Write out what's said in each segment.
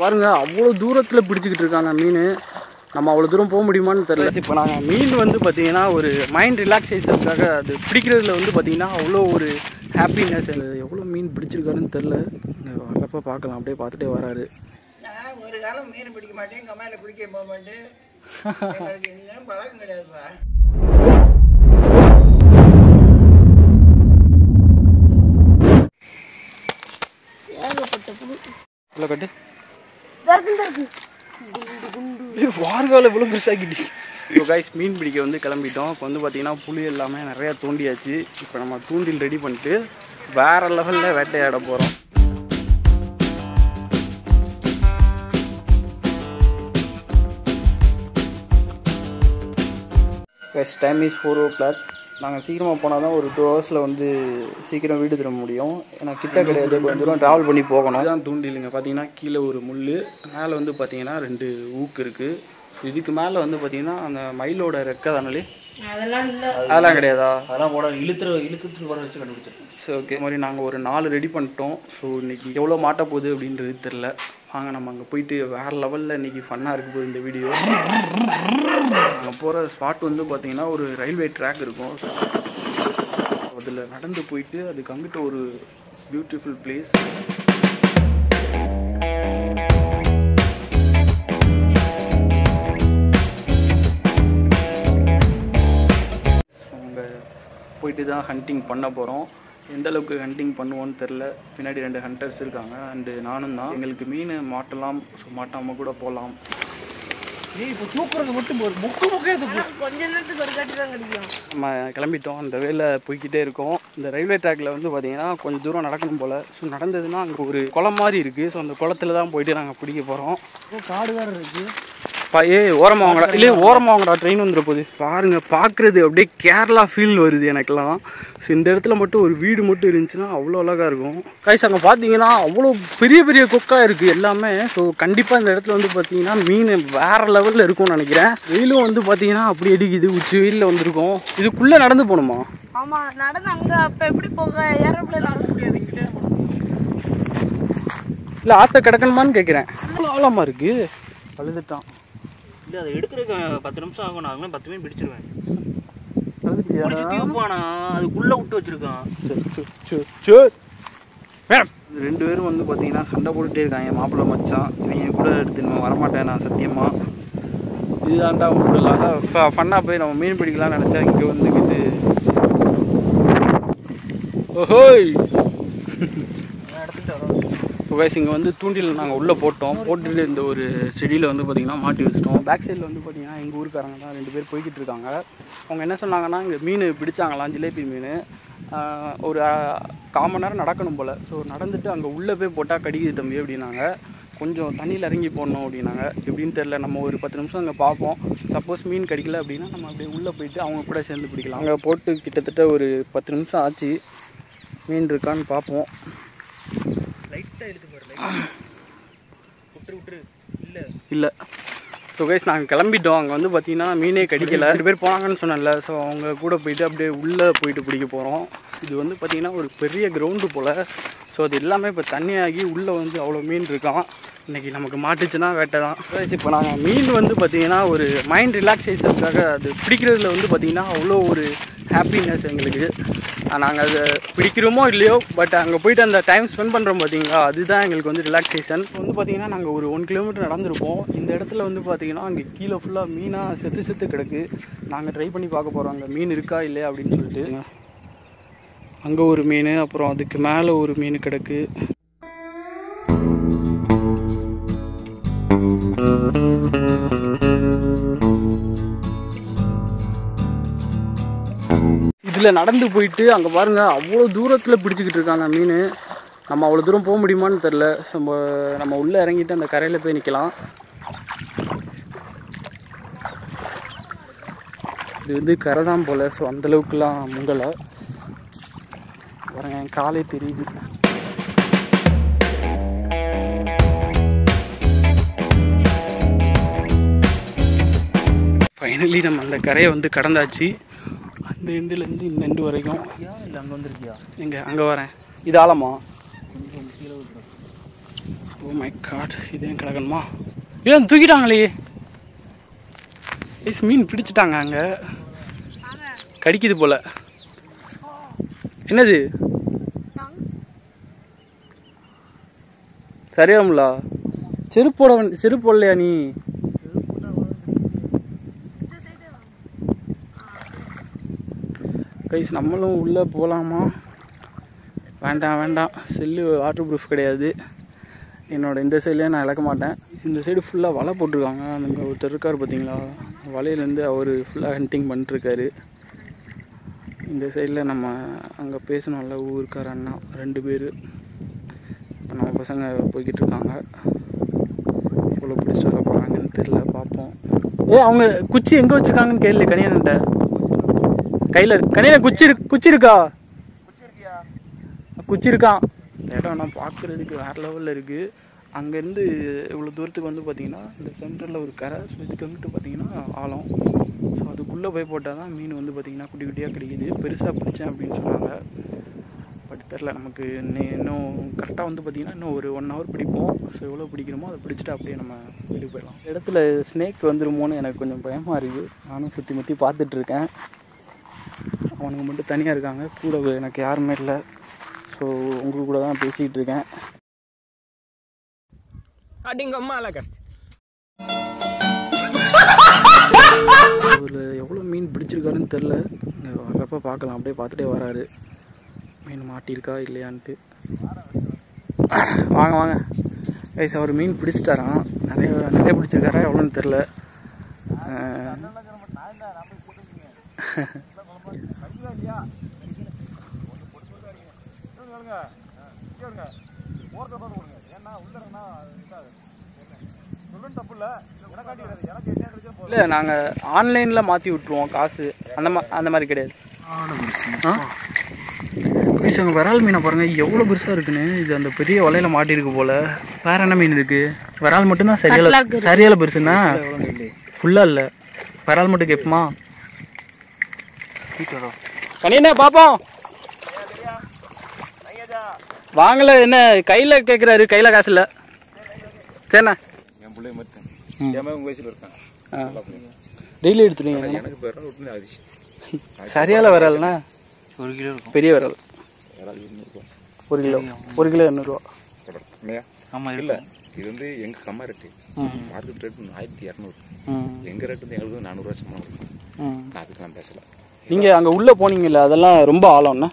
பாருங்க அவ்வளோ தூரத்தில் பிடிச்சிக்கிட்டு இருக்காங்க மீன். நம்ம அவ்வளோ தூரம் போக முடியுமான்னு தெரியல. இப்போ நாங்கள் மீன் வந்து பார்த்தீங்கன்னா ஒரு மைண்ட் ரிலாக்ஸேஷனுக்காக அது பிடிக்கிறதுல வந்து பார்த்தீங்கன்னா அவ்வளோ ஒரு ஹாப்பினஸ். எவ்வளோ மீன் பிடிச்சிருக்காருன்னு தெரில. வரப்போ பார்க்கலாம். அப்படியே பார்த்துட்டே வராரு. நான் ஒரு காலம் மீன் பிடிக்க மாட்டேன், கம்மாயில் பிடிக்க போக மாட்டேன். எங்கேயும் பழக்கம் கிடையாதுப்பா. இல்லை கட்டு வார்கால இவ்வளோ பெருசாகிட்டு. இப்போ கைஸ் மீன் பிடிக்க வந்து கிளம்பிட்டோம். இப்போ வந்து பார்த்தீங்கன்னா புளி எல்லாமே நிறையா தூண்டியாச்சு. இப்போ நம்ம தூண்டில் ரெடி பண்ணிட்டு வேறு லெவலில் வேட்டையாட போகிறோம். Guys time is 4 o'clock. நாங்கள் சீக்கிரமாக போனால் தான் ஒரு 2 hours வந்து சீக்கிரம் வீடு திரும்ப முடியும். ஏன்னா கிட்ட கிடையாது, கொஞ்சம் தூரம் ட்ராவல் பண்ணி போகணும். தான் தூண்டிலுங்க பார்த்தீங்கன்னா கீழே ஒரு முள், மேலே வந்து பார்த்தீங்கன்னா 2 ஊக்கு இருக்குது. இதுக்கு மேலே வந்து பார்த்தீங்கன்னா அந்த மயிலோட ரெக்கை தானே, அதெல்லாம் கிடையாதா? அதெல்லாம் போட இழுத்துட்டு போட வச்சு கண்டுபிடிச்சிருக்கோம். சரி ஓகே. மாதிரி நாங்கள் ஒரு 4 ரெடி பண்ணிட்டோம். ஸோ இன்றைக்கி எவ்வளோ மாட்ட போகுது அப்படின்றது தெரில. வாங்க நம்ம அங்கே போயிட்டு வேறு லெவலில் இன்றைக்கி ஃபன்னாக இருக்க போகுது இந்த வீடியோ. நாங்கள் போகிற ஸ்பாட் வந்து பார்த்திங்கன்னா ஒரு ரயில்வே ட்ராக் இருக்கும். அதில் நடந்து போயிட்டு அதுக்கு அங்கிட்ட ஒரு பியூட்டிஃபுல் பிளேஸ். போயிட்டு தான் ஹண்டிங் பண்ண போகிறோம். எந்த அளவுக்கு ஹண்டிங் பண்ணுவோன்னு தெரில. பின்னாடி 2 ஹண்டர்ஸ் இருக்காங்க அண்டு நானும் தான். எங்களுக்கு மீன் மாட்டலாம், ஸோ மாட்டாமல் கூட போகலாம். இப்போ தூக்குறது மட்டும் முக்கு கொஞ்ச நேரத்துக்கு ஒரு காட்டி தான் கிடைக்கும். நம்ம கிளம்பிட்டோம். அந்த வேலை போய்கிட்டே இருக்கோம். இந்த ரயில்வே ட்ராக்கில் வந்து பார்த்திங்கன்னா கொஞ்சம் தூரம் நடக்கணும் போல். ஸோ நடந்ததுன்னா அங்கே ஒரு குளம் மாதிரி இருக்குது. ஸோ அந்த குளத்துல தான் போயிட்டு நாங்கள் பிடிக்க போகிறோம். காடு வேறு இருக்குது. ஓரமாக வாங்கடா, இல்லையே ஓரமாக வாங்கடா, ட்ரெயின் வந்துட போகுது. பாருங்க, பார்க்குறது அப்படியே கேரளா ஃபீல் வருது எனக்கெல்லாம். ஸோ இந்த இடத்துல மட்டும் ஒரு வீடு மட்டும் இருந்துச்சுன்னா அவ்வளோ அழகாக இருக்கும். கைஸ் அங்கே பார்த்தீங்கன்னா அவ்வளோ பெரிய பெரிய கொக்காக இருக்குது எல்லாமே. ஸோ கண்டிப்பாக இந்த இடத்துல வந்து பார்த்தீங்கன்னா மீன் வேறு லெவலில் இருக்கும்னு நினைக்கிறேன். வெயிலும் வந்து பார்த்தீங்கன்னா அப்படி அடிக்குது. உச்சி வெயிலில் வந்திருக்கோம். இதுக்குள்ளே நடந்து போகணுமா? ஆமா, நடந்து அங்கே அப்போ எப்படி போக ஏரோப்ளேன் நடக்க முடியாது. இல்லை ஆற்ற கிடக்கணுமான்னு கேட்குறேன். அவ்வளோ ஆழமாக இருக்குது. அழுதுட்டான். இல்லை அதை எடுக்கிறதுக்கு 10 நிமிஷம் ஆகும். நான் 10 மீன் பிடிச்சிருவேன். அழுதுட்டியா? அதுக்குள்ளே விட்டு வச்சிருக்கான். மேடம் 2 பேரும் வந்து பார்த்தீங்கன்னா சண்டை போட்டுகிட்டே இருக்காங்க. மாப்பிள்ளை மச்சான் இவங்க கூட எடுத்துன்னு வரமாட்டேன் நான் சத்தியமாக. இதுதான்டா உங்களுக்கு லாஸ்ட்டாக ஃபன்னாக போய் நம்ம மீன் பிடிக்கலாம்னு நினச்சா இங்கே வந்துக்கிட்டு ஓஹோய் கைஸ் இங்கே வந்து தூண்டில் நாங்கள் உள்ளே போட்டுட்டு இந்த ஒரு செடியில் வந்து பார்த்திங்கன்னா மாட்டி வச்சிட்டோம். பேக் சைடில் வந்து பார்த்திங்கன்னா எங்கள் ஊருக்காரங்க தான் 2 பேர் போய்கிட்டு இருக்காங்க. அவங்க என்ன சொன்னாங்கன்னா இங்கே மீன் பிடிச்சாங்களாம், ஜிலேபி மீன். ஒரு 1/4 மணி நேரம் நடக்கணும் போல். ஸோ நடந்துட்டு அங்கே உள்ளே போய் போட்டால் கடிக்குது தம்பி அப்படின்னாங்க. கொஞ்சம் தண்ணியில் இறங்கி போடணும் அப்படின்னாங்க. எப்படின்னு தெரில. நம்ம ஒரு 10 நிமிஷம் அங்கே பார்ப்போம். சப்போஸ் மீன் கிடைக்கல அப்படின்னா நம்ம அப்படியே உள்ளே போயிட்டு அவங்க கூட சேர்ந்து பிடிக்கலாம். அங்கே போட்டு கிட்டத்தட்ட ஒரு 10 நிமிஷம் ஆச்சு. மீன் இருக்கான்னு பார்ப்போம். லைட்டாக எடுத்து விட்டுரு இல்லை. ஸோ கைஸ் நாங்கள் கிளம்பிட்டோம். அங்கே வந்து பார்த்தீங்கன்னா மீனே கிடைக்கல. 2 பேர் போனாங்கன்னு சொன்னேன்ல. ஸோ அவங்க கூட போயிட்டு அப்படியே உள்ளே போயிட்டு பிடிக்க போகிறோம். இது வந்து பார்த்திங்கன்னா ஒரு பெரிய கிரவுண்டு போல். ஸோ அது எல்லாமே இப்போ தண்ணியாகி உள்ளே வந்து அவ்வளோ மீன் இருக்கான். இன்றைக்கி நமக்கு மாட்டுச்சுன்னா வேட்டை தான். இப்போ நாங்கள் மீன் வந்து பார்த்திங்கன்னா ஒரு மைண்ட் ரிலாக்ஸேஷனுக்காக அது பிடிக்கிறதுல வந்து பார்த்திங்கன்னா அவ்வளோ ஒரு ஹாப்பினஸ் எங்களுக்கு. நாங்கள் அதை பிடிக்கிறோமோ இல்லையோ, பட் அங்கே போயிட்டு அந்த டைம் ஸ்பெண்ட் பண்ணுறோம் பார்த்தீங்களா, அதுதான் எங்களுக்கு வந்து ரிலாக்ஸேஷன். வந்து பார்த்திங்கன்னா நாங்கள் ஒரு 1 கிலோமீட்டர் நடந்திருப்போம். இந்த இடத்துல வந்து பார்த்திங்கன்னா அங்கே கீழே ஃபுல்லாக மீனாக செத்து கிடக்கு. நாங்கள் ட்ரை பண்ணி பார்க்க போகிறோம் அங்கே மீன் இருக்கா இல்லையா அப்படின்னு சொல்லிட்டு. அங்கே ஒரு மீன், அப்புறம் அதுக்கு மேலே ஒரு மீன் கிடக்கு. இதில் நடந்து போயிட்டு அங்கே பாருங்கள் அவ்வளோ தூரத்தில் பிடிச்சிக்கிட்டு இருக்காங்க மீன். நம்ம அவ்வளோ தூரம் போக முடியுமான்னு தெரில. நம்ம உள்ளே இறங்கிட்டு அந்த கரையில் போய் நிற்கலாம். இது வந்து கரை தான் போல். ஸோ அந்தளவுக்குலாம் முங்கலை. பாருங்க என் காலே தெரியுது. ஃபைனலி நம்ம அந்த கரையை வந்து கடந்தாச்சு. அந்த எண்டுலேருந்து இந்த எண்டு வரைக்கும். இல்லை அங்கே வந்துருக்கியா? எங்கே அங்கே வரேன். இது ஆழமா? கொஞ்சம் கீழே ஓ மை காட், இதே கிடக்கணுமா? ஏன் தூக்கிட்டாங்களே? மீன் பிடிச்சிட்டாங்க அங்கே, கடிக்குது போல. என்னது சரியாமுலா? செருப்பு போடலையா நீ? கைஸ் நம்மளும் உள்ளே போகலாமா? வேண்டாம், செல்லு வாட்டர் ப்ரூஃப் கிடையாது. என்னோடய இந்த சைட்லேயே நான் இழக்க மாட்டேன். இந்த சைடு ஃபுல்லாக வலை போட்டிருக்காங்க. அங்கே ஒருத்தர் இருக்கார் பார்த்தீங்களா, வலையிலேருந்து அவர் ஃபுல்லாக ஹண்டிங் பண்ணிட்டுருக்காரு. இந்த சைடில் நம்ம அங்கே பேசணும்ல, ஊருக்கார அண்ணா 2 பேர். இப்போ நம்ம பசங்க போய்கிட்டு இருக்காங்க. இவ்வளோ பிடிச்சிட்டு வர போகிறாங்கன்னு தெரில, பார்ப்போம். அவங்க குச்சி எங்கே வச்சுருக்காங்கன்னு கேள்வி கனியன்ட்ட. கையில் கனியனை குச்சி இருக்கா? குச்சி இருக்கான். இந்த இடம் நான் பார்க்குறதுக்கு வேறு லெவலில் இருக்குது. அங்கேருந்து இவ்வளோ தூரத்துக்கு வந்து பார்த்திங்கன்னா இந்த சென்டரில் ஒரு கரை. ஸோ இதுக்கு வந்துட்டு பார்த்திங்கன்னா ஆழம். ஸோ அதுக்குள்ளே போய் போட்டால் தான் மீன் வந்து பார்த்திங்கன்னா குட்டி குட்டியாக கிடைக்குது. பெருசாக பிடிச்சேன் அப்படின்னு சொன்னாங்க. பட் தெரில நமக்கு. இன்னும் கரெக்டாக வந்து பார்த்திங்கன்னா இன்னும் ஒரு 1 hour பிடிப்போம். ஸோ எவ்வளோ பிடிக்கணுமோ அதை பிடிச்சிட்டு அப்படியே நம்ம வீட்டுக்கு போயிடலாம். இடத்துல ஸ்னேக் வந்துடுமோன்னு எனக்கு கொஞ்சம் பயமாக இருக்குது. நானும் சுற்றி பார்த்துட்ருக்கேன். அவனுக்கு மட்டும் தனியாக இருக்காங்க, கூட எனக்கு யாருமே இல்லை. ஸோ உங்கள் கூட தான் பேசிக்கிட்டு இருக்கேன். அதில் எவ்வளோ மீன் பிடிச்சிருக்காருன்னு தெரில. இங்கே வர்றப்ப பார்க்கலாம், அப்படியே பார்த்துட்டே வராரு. மீன் மாட்டியிருக்கா இல்லையான்ட்டு. வாங்க கைஸ், அவர் மீன் பிடிச்சிட்டாரான். நிறைய பிடிச்சிருக்காரா எவ்வளோன்னு தெரில. இல்லை, நாங்கள் ஆன்லைனில் மாற்றி விட்ருவோம் காசு. அந்த மாதிரி கிடையாது. அங்கே விரால் மீனை பாருங்கள் எவ்வளோ பெருசாக இருக்குன்னு. இது அந்த பெரிய வலையில் மாட்டியிருக்கு போல். வேறு என்ன மீன் இருக்குது? விரால் மட்டும்தான் சரியால பெருசுன்னா. ஃபுல்லாக இல்லை, விரால் மட்டும் கேட்போமா? கனியண்ணே பார்ப்போம். வாங்கல, என்ன கையில் கேட்குறாரு? கையில் காசு இல்லை. சரிண்ணா, என் பிள்ளைய மட்டும் உங்கள் வயசில் இருக்கான். டெய்லி எடுத்துருவீங்க? சரியால விரால்ண்ணா 1 கிலோ இருக்கும். பெரிய விரால் 1 கிலோ 200 ரூபா. ஆமாம் இல்லை, இது வந்து எங்கள் கம்மா ரேட்டு. Market rate 1200. எங்கள் ரேட்டு வந்து எங்களுக்கு 400 ரூபா சம்பளம் இருக்கும். நான் அதுக்கு நான் பேசலை. நீங்கள் அங்கே உள்ளே போனீங்கல்ல, அதெல்லாம் ரொம்ப ஆழம்ண்ணா.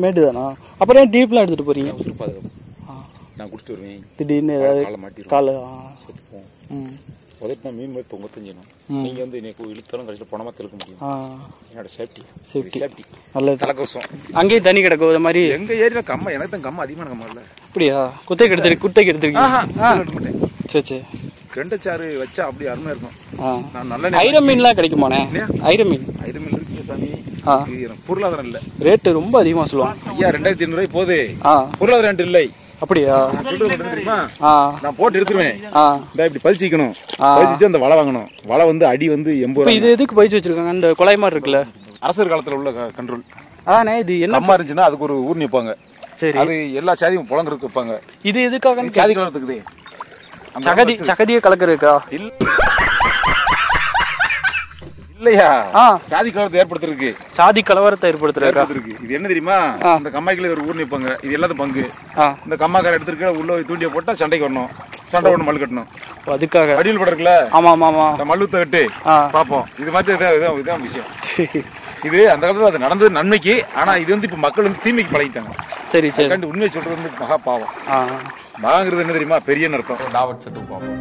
மேட்டு தானா? அப்புறம் ஏன் டீப்லாம் எடுத்துகிட்டு போகிறீங்க? உசுறு பாதுகாப்பு. நான் குடிச்சிட்டு வருவேன். திடீர்னு ஏதாவது காலை மாட்டிடுவோம், காலை செத்துப்போம். உதட்டினா மீன் மாதிரி தொங்கத்தஞ்சிடும். நீங்கள் வந்து எனக்கு இழுத்தாலும் கடைசியில் பணமாக தெழுக்க முடியும். என்னோட சேஃப்டி நல்லது. தலைக்கவசம். அங்கேயும் தண்ணி கிடக்கும் இது மாதிரி. எங்கள் ஏரியாவில் கம்மா, எனக்கு தான் கம்மா அதிகமான கம்மா இல்லை. அப்படியா? குத்தைக்கு எடுத்துருக்கீங்க? சரி. கெண்டச்சாறு வச்சா அப்படி அருமையாக இருக்கும். நான் நல்ல ஐரம் மீன்லாம் கிடைக்குமாண்ணே? ஐரம் மீன் இருக்குங்க சாமி. பொருளாதாரம் இல்லை, ரேட்டு ரொம்ப அதிகமாக சொல்லுவாங்க. ஐயா 2500 போகுது. பொருளாதாரம் ரேட்டு இல்லை. அப்படியா? நான் போட்டு எடுத்துருவேன். இப்படி பறிச்சிக்கணும், பறிச்சு அந்த வலை வாங்கணும். வலை வந்து அடி வந்து 80. இது எதுக்கு பறிச்சு வச்சிருக்காங்க? அந்த குழாய் மாதிரி இருக்குல்ல, அரசர் காலத்துல உள்ள கண்ட்ரோல். அதானே. இது என்ன அம்மா இருந்துச்சுன்னா அதுக்கு ஒரு ஊர் நிற்பாங்க. சரி, அது எல்லா சாதியும் புலங்குறதுக்கு வைப்பாங்க. இது எதுக்காக? சாதி கலர்றதுக்குதே. சகதியை கலக்குறதுக்கா? இல்லையா, சாதி கலவரத்தை ஏற்படுத்துறதுக்கு. சாதி கலவரத்தை ஏற்படுத்துறதுக்கு. இது என்ன தெரியுமா? இந்த கம்மாய்க்குள்ள ஒரு ஊர் நிற்பாங்க. இது எல்லாத்தையும் பங்கு. இந்த கம்மாக்கார எடுத்துருக்க உள்ள தூண்டிய போட்டா சண்டைக்கு வரணும். சண்டை போட்டு மல்லு கட்டணும். அதுக்காக அடியில் போடுறதுல. ஆமா, இந்த மல்லுத்தை கட்டு பார்ப்போம். இது மாதிரி இதான் விஷயம். இது அந்த காலத்துல அது நடந்தது நன்மைக்கு. ஆனா இது வந்து இப்ப மக்கள் வந்து தீமைக்கு பழகிட்டாங்க. சரி, உண்மையை சொல்றது வந்து மகா பாவம். மகாங்கிறது என்ன தெரியுமா? பெரிய அர்த்தம். டாவட் செட்டு பாவம்.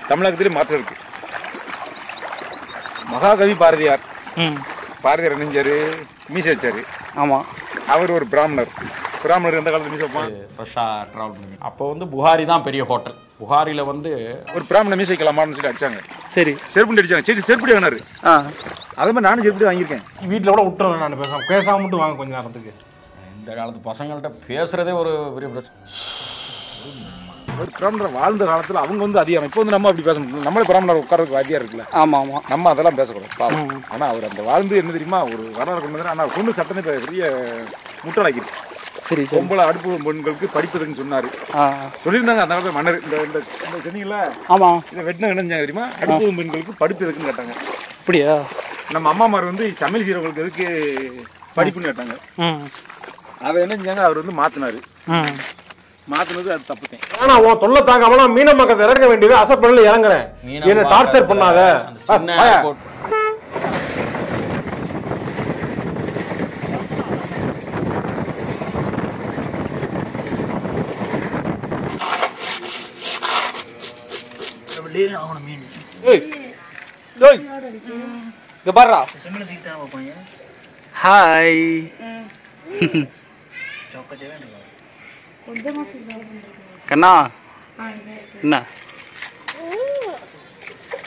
தமிழகத்திலே மாற்றம் இருக்கு. மகாகவி பாரதியார் என்ன செஞ்சாரு? மீசை வச்சாரு. ஆமா, அவர் ஒரு பிராமணர். எந்த காலத்துல மீசை வைப்பான்? ஃப்ரெஷ்ஷா டிராவல் பண்ணி. அப்போ வந்து புகாரி தான் பெரிய ஹோட்டல். புகாரில வந்து ஒரு பிராமண மீசை வைக்கலாமான்னு சொல்லி அடிச்சாங்க. சரி, செருப்புண்டி அடிச்சாங்க. சரி, செருப்புடி வாங்கினாரு. அதே மாதிரி நானும் செருப்புடி வாங்கியிருக்கேன். வீட்டில் கூட விட்டுறேன். நான் பேசாம மட்டும் வாங்க கொஞ்ச நேரத்துக்கு. இந்த காலத்து பசங்கள்ட்ட பேசுறதே ஒரு பெரிய பிரச்சனை. ஒரு பிராமணர் வாழ்ந்த காலத்தில் அவங்க வந்து அதிகாரம். இப்போ வந்து நம்ம அப்படி பேச முடியும். நம்மளே பிராமணர் உட்காரதுக்கு அதிகாரம் இருக்குல்ல. ஆமாம், நம்ம அதெல்லாம் பேசக்கூடாது பாவம். ஆனால் அவர் அந்த வாழ்ந்து என்ன தெரியுமா? ஒரு வரலாறு கொண்டு வந்தார். ஆனால் கொண்டு சட்டமே பெரிய முட்டாளாக்கிடுச்சு. சரி பொம்பளை அடுப்பு பெண்களுக்கு படிப்பதுன்னு சொன்னாரு. சொல்லியிருந்தாங்க அந்த காலத்துல மன்னர். இந்த சொன்னீங்களா? ஆமா. இதை வெட்டின நினைஞ்சாங்க தெரியுமா? அடுப்பு பெண்களுக்கு படிப்பு எதுக்குன்னு கேட்டாங்க. அப்படியா? நம்ம அம்மாமார் வந்து சமையல் செய்யறவங்களுக்கு எதுக்கு படிப்புன்னு கேட்டாங்க. அதை என்ன செஞ்சாங்க, அவர் வந்து மாத்தினாரு. மாத்தினது அது தப்புத்தேன். ஆனா உன் தொல்லை தாங்காமலாம் மீன மக்கள் இறங்க வேண்டியது அசப்படல இறங்குறேன். என்ன டார்ச்சர் பண்ணாத. ஹாய். கண்ணா என்ன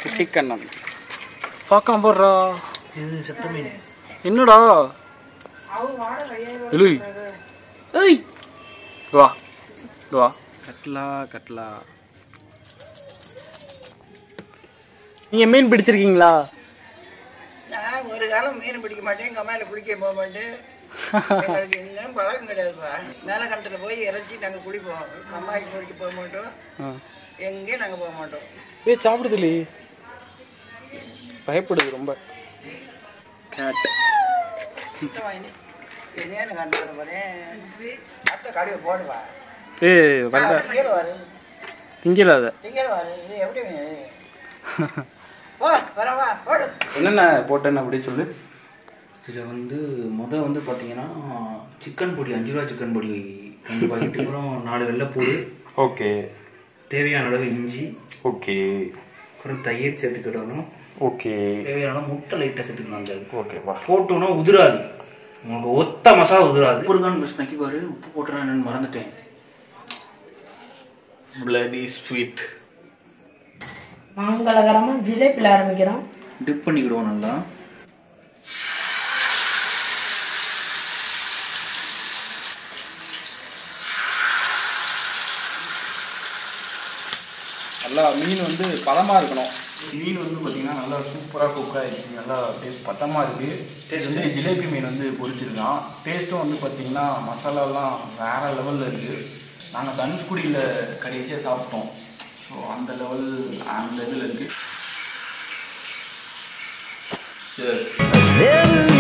குட்டி கண்ணன் பார்க்காம போடுறா. இது செத்த மீன். என்னடா இலுய் வா வா. கட்லா கட்லா. நீங்க மீன் பிடிச்சிருக்கீங்களா? நான் ஒரு காலம் மீன் பிடிக்க மாட்டேன், கம்மாயில குளிக்க போக மாட்டேன். எங்களுக்கு எங்கேயும் பழக்கம் கிடையாதுப்பா. மேலே கணத்துல போய் இறச்சி நாங்கள் குளிப்போம். கம்மாய்க்கு குளிக்க போக மாட்டோம், எங்கேயும் நாங்கள் போக மாட்டோம். சாப்பிடுது இல்லையே, பயப்படுது ரொம்ப. கேட் என்னன்னு கண்டு போறேன். அத்தை கடையை போடுவா. திங்கல அதை இது எப்படி வரவா போடு. என்னென்ன போட்டேன்னு அப்படி சொல்லு. இதில் வந்து வந்து பார்த்தீங்கன்னா சிக்கன் பொடி 5 ரூபா சிக்கன் பொடி 2 பாக்கெட்டு, அப்புறம் 4 வெள்ளைப்பூடு. ஓகே. தேவையான அளவு இஞ்சி. ஓகே. அப்புறம் தயிர் சேர்த்துக்கிடணும். ஓகே. தேவையான முட்டை லைட்டாக சேர்த்துக்கணும். அந்த ஓகேப்பா. போட்டோன்னா உதிராது, உங்களுக்கு ஒத்த மசாலா உதிராது. முருகான் பஸ் நக்கி பாரு, உப்பு போட்டுறேன் என்னன்னு மறந்துட்டேன். Bloody sweet. மங்களகரமா ஜிலேபியில் ஆரம்பிக்கிறோம். டிப் பண்ணிக்கிடுவோம் நல்லா. நல்லா மீன் வந்து பதமாக இருக்கணும். மீன் வந்து பார்த்தீங்கன்னா நல்லா சூப்பராக குக்காக இருக்குது, நல்லா டேஸ்ட் பதமாக இருக்குது. டேஸ்ட் வந்து ஜிலேபி மீன் வந்து பொரிச்சிருக்கான். டேஸ்ட்டும் வந்து பார்த்தீங்கன்னா மசாலாலாம் வேறு லெவலில் இருக்குது. நாங்கள் தனுஷ்குடியில் கடைசியாக சாப்பிட்டோம். ஸோ அந்த லெவல் இருக்குது. சரி.